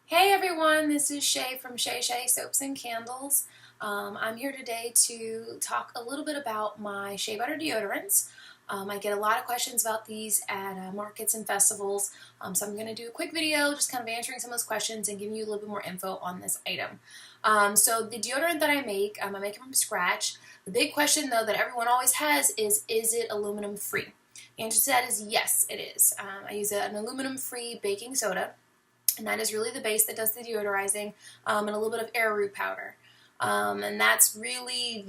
Hey everyone, this is Shae from Shae Shea Soaps and Candles. I'm here today to talk a little bit about my shea butter deodorants. I get a lot of questions about these at markets and festivals, so I'm going to do a quick video just kind of answering some of those questions and giving you a little bit more info on this item. So the deodorant that I make it from scratch. The big question though that everyone always has is it aluminum free? The answer to that is yes, it is. I use an aluminum free baking soda. And that is really the base that does the deodorizing, and a little bit of arrowroot powder. And that's really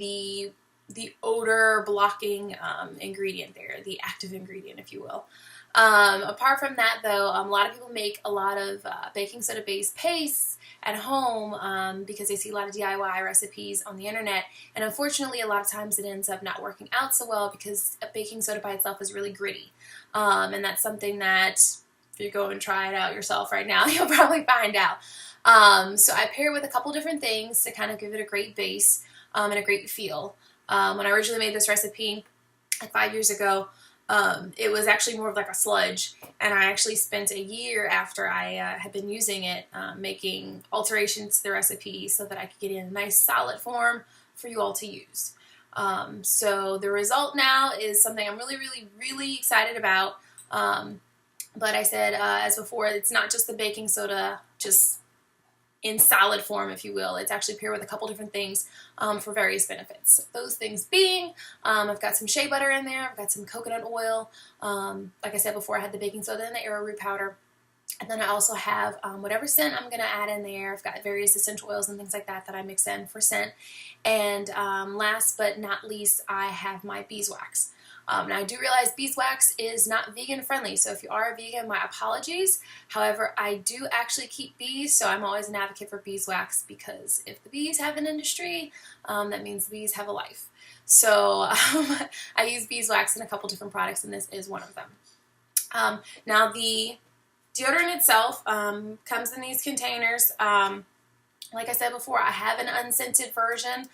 the odor blocking ingredient there, the active ingredient, if you will. Apart from that, though, a lot of people make a lot of baking soda based pastes at home because they see a lot of DIY recipes on the internet, and unfortunately a lot of times it ends up not working out so well because baking soda by itself is really gritty, and that's something that if you go and try it out yourself right now, you'll probably find out. So I pair it with a couple different things to kind of give it a great base and a great feel. When I originally made this recipe, like 5 years ago, it was actually more of like a sludge, and I actually spent a year after I had been using it making alterations to the recipe so that I could get it in a nice solid form for you all to use. So the result now is something I'm really excited about. But I said, as before, it's not just the baking soda, just in solid form, if you will. It's actually paired with a couple different things for various benefits. Those things being, I've got some shea butter in there, I've got some coconut oil. Like I said before, I had the baking soda and the arrowroot powder. And then I also have whatever scent I'm going to add in there. I've got various essential oils and things like that that I mix in for scent. And last but not least, I have my beeswax. Now I do realize beeswax is not vegan friendly, so if you are a vegan, my apologies. However, I do actually keep bees, so I'm always an advocate for beeswax because if the bees have an industry, that means the bees have a life. So I use beeswax in a couple different products, and this is one of them. Now the deodorant itself comes in these containers. Like I said before, I have an unscented version.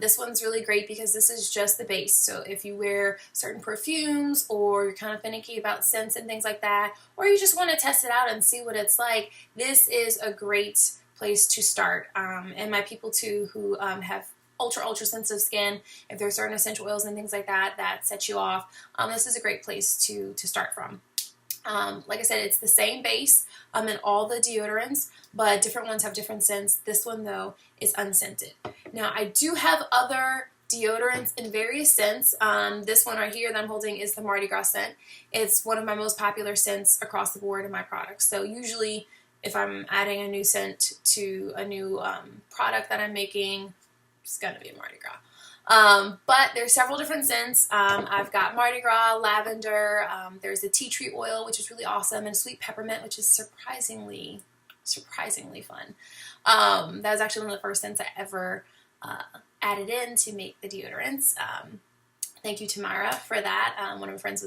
This one's really great because this is just the base. So if you wear certain perfumes or you're kind of finicky about scents and things like that, or you just want to test it out and see what it's like, this is a great place to start. And my people too who have ultra sensitive skin, if there's certain essential oils and things like that that set you off, this is a great place to start from. Like I said, it's the same base in all the deodorants, but different ones have different scents. This one, though, is unscented. Now, I do have other deodorants in various scents. This one right here that I'm holding is the Mardi Gras scent. It's one of my most popular scents across the board in my products. So usually, if I'm adding a new scent to a new product that I'm making, it's going to be a Mardi Gras. But there's several different scents. I've got Mardi Gras, lavender, there's a tea tree oil, which is really awesome, and sweet peppermint, which is surprisingly fun. That was actually one of the first scents I ever added in to make the deodorants. Thank you to Myra for that. One of my friends was